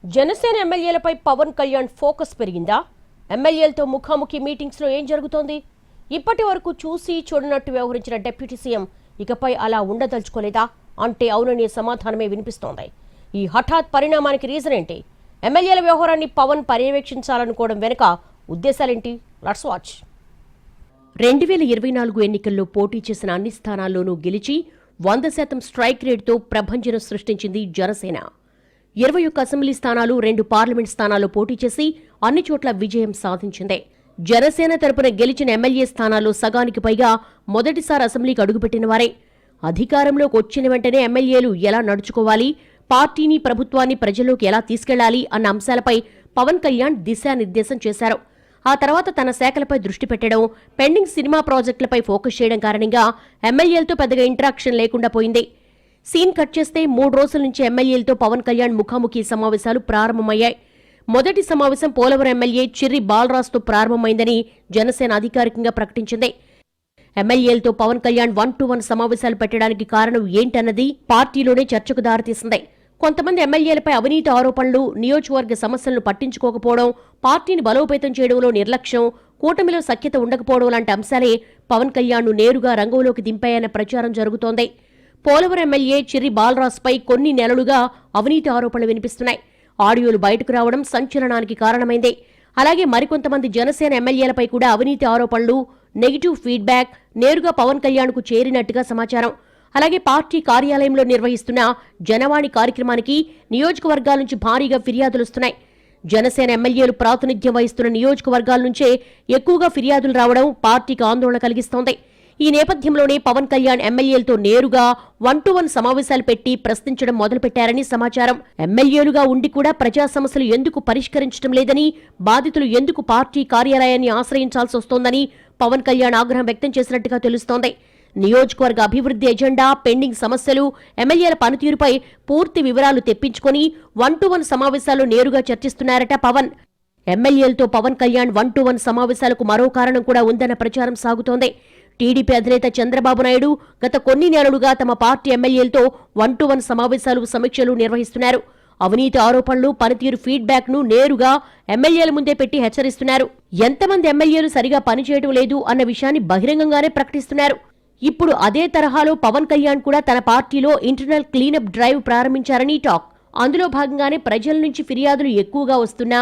Janasena ఎమ్మెల్యేలపై Pawan Kalyan focus పెరిగిందా? ఎమ్మెల్యేలతో ముఖాముఖి మీటింగ్స్ లో ఏం జరుగుతోంది? ఇప్పటి వరకు చూసి చూడనట్టు వ్యవహరించిన డిప్యూటీ సీఎం ఇకపై అలా ఉండదలుచుకోలేదా అంటే అవుననే సమాధానమే వినిపిస్తోంది. ఈ హఠాత్ పరిణామానికి రీజన్ ఏంటి? ఎమ్మెల్యేల వ్యవహారాన్ని పవన్ పర్యవేక్షించాలనుకోవడం వెనుక ఉద్దేశాలేంటి? Let's watch. 2024 ఎన్నికల్లో పోటీ చేసిన అన్ని స్థానాల్లోనూ గెలిచి 100% స్ట్రైక్ రేటుతో ప్రభంజనం సృష్టించింది జనసేన. 21 అసెంబ్లీ స్థానాలు, 2 పార్లమెంట్ స్థానాల్లో పోటీ చేసి అన్ని చోట్ల విజయం సాధించింది. జనసేన తరపున గెలిచిన ఎమ్మెల్యే స్థానాల్లో సగానికి పైగా మొదటిసారి అసెంబ్లీకి అడుగుపెట్టిన వారే. అధికారంలోకి వచ్చిన వెంటనే ఎమ్మెల్యేలు ఎలా నడుచుకోవాలి, పార్టీని, ప్రభుత్వాన్ని ప్రజల్లోకి ఎలా తీసుకెళ్లాలి అన్న అంశాలపై పవన్ కళ్యాణ్ దిశానిర్దేశం చేశారు. ఆ తర్వాత తన శాఖలపై దృష్టి పెట్టడం, పెండింగ్ సినిమా ప్రాజెక్టులపై ఫోకస్ చేయడం కారణంగా ఎమ్మెల్యేలతో పెద్దగా ఇంటరాక్షన్ లేకుండా పోయింది. సీన్ కట్ చేస్తే 3 రోజుల నుంచి ఎమ్మెల్యేలతో పవన్ కళ్యాణ్ ముఖాముఖి సమావేశాలు ప్రారంభమయ్యాయి. మొదటి సమావేశం పోలవరం ఎమ్మెల్యే చిర్రి బాలరాజుతో ప్రారంభమైందని జనసేన అధికారికంగా ప్రకటించింది. ఎమ్మెల్యేలతో పవన్ కళ్యాణ్ 1-to-1 సమావేశాలు పెట్టడానికి కారణం ఏంటన్నది పార్టీలోనే చర్చకు దారితీసింది. కొంతమంది ఎమ్మెల్యేలపై అవినీతి ఆరోపణలు, నియోజకవర్గ సమస్యలను పట్టించుకోకపోవడం, పార్టీని బలోపేతం చేయడంలో నిర్లక్ష్యం, కూటమిలో సఖ్యత ఉండకపోవడం లాంటి అంశాలే పవన్ కళ్యాణ్ను నేరుగా రంగంలోకి దింపాయన్న ప్రచారం జరుగుతోంది. పోలవరం ఎమ్మెల్యే చిర్రి బాలరాజుపై కొన్ని నెలలుగా అవినీతి ఆరోపణలు వినిపిస్తున్నాయి. ఆడియోలు బయటకు రావడం సంచలనానికి కారణమైంది. అలాగే మరికొంతమంది జనసేన ఎమ్మెల్యేలపై కూడా అవినీతి ఆరోపణలు, నెగిటివ్ ఫీడ్బ్యాక్ నేరుగా పవన్ కళ్యాణ్కు చేరినట్టుగా సమాచారం. అలాగే పార్టీ కార్యాలయంలో నిర్వహిస్తున్న జనవాణి కార్యక్రమానికి నియోజకవర్గాల నుంచి భారీగా ఫిర్యాదులొస్తున్నాయి. జనసేన ఎమ్మెల్యేలు ప్రాతినిధ్యం వహిస్తున్న నియోజకవర్గాల నుంచే ఎక్కువగా ఫిర్యాదులు రావడం పార్టీకి ఆందోళన కలిగిస్తోంది. ఈ నేపథ్యంలోనే పవన్ కళ్యాణ్ ఎమ్మెల్యేలతో నేరుగా 1-to-1 సమావేశాలు పెట్టి ప్రశ్నించడం మొదలుపెట్టారని సమాచారం. ఎమ్మెల్యేలుగా ఉండి కూడా ప్రజా సమస్యలు ఎందుకు పరిష్కరించడం లేదని, బాధితులు ఎందుకు పార్టీ కార్యాలయాన్ని ఆశ్రయించాల్సి వస్తోందని పవన్ కళ్యాణ్ ఆగ్రహం వ్యక్తం చేసినట్టుగా తెలుస్తోంది. నియోజకవర్గ అభివృద్ధి ఎజెండా, పెండింగ్ సమస్యలు, ఎమ్మెల్యేల పనితీరుపై పూర్తి వివరాలు తెప్పించుకొని 1-to-1 సమావేశాలు నేరుగా చర్చిస్తున్నారట పవన్. ఎమ్మెల్యేలతో పవన్ కళ్యాణ్ 1-to-1 సమావేశాలకు మరో కారణం కూడా ఉందన్న ప్రచారం సాగుతోంది. టీడీపీ అధినేత చంద్రబాబు నాయుడు గత కొన్ని నెలలుగా తమ పార్టీ ఎమ్మెల్యేలతో 1-to-1 సమావేశాలు, సమీక్షలు నిర్వహిస్తున్నారు. అవినీతి ఆరోపణలు, పనితీరు ఫీడ్బ్యాక్ ను నేరుగా ఎమ్మెల్యేల ముందే పెట్టి హెచ్చరిస్తున్నారు. ఎంతమంది ఎమ్మెల్యేలు సరిగా పనిచేయడం లేదు అన్న విషయాన్ని బహిరంగంగానే ప్రకటిస్తున్నారు. ఇప్పుడు అదే తరహాలో పవన్ కళ్యాణ్ కూడా తన పార్టీలో ఇంటర్నల్ క్లీనప్ డ్రైవ్ ప్రారంభించారని టాక్. అందులో భాగంగానే ప్రజల నుంచి ఫిర్యాదులు ఎక్కువగా వస్తున్నా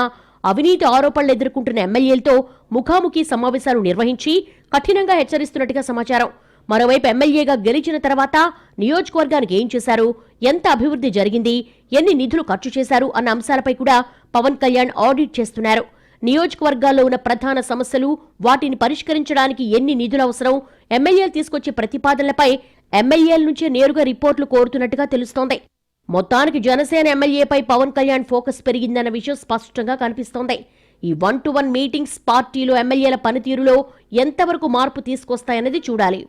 అవినీతి ఆరోపణలు ఎదుర్కొంటున్న ఎమ్మెల్యేలతో ముఖాముఖి సమావేశాలు నిర్వహించి కఠినంగా హెచ్చరిస్తున్నట్టుగా సమాచారం. మరోవైపు ఎమ్మెల్యేగా గెలిచిన తర్వాత నియోజకవర్గానికి ఏం చేశారు, ఎంత అభివృద్ధి జరిగింది, ఎన్ని నిధులు ఖర్చు చేశారు అన్న అంశాలపై కూడా పవన్ కళ్యాణ్ ఆడిట్ చేస్తున్నారు. నియోజకవర్గాల్లో ఉన్న ప్రధాన సమస్యలు, వాటిని పరిష్కరించడానికి ఎన్ని నిధులు అవసరం, ఎమ్మెల్యేలు తీసుకొచ్చే ప్రతిపాదనలపై ఎమ్మెల్యేల నుంచే నేరుగా రిపోర్టులు కోరుతున్నట్టుగా తెలుస్తోంది. మొత్తానికి జనసేన ఎమ్మెల్యేపై పవన్ కళ్యాణ్ ఫోకస్ పెరిగిందన్న విషయం స్పష్టంగా కనిపిస్తోంది. ఈ 1-to-1 మీటింగ్స్ పార్టీలో ఎమ్మెల్యేల పనితీరులో ఎంతవరకు మార్పు తీసుకొస్తాయన్నది చూడాలి.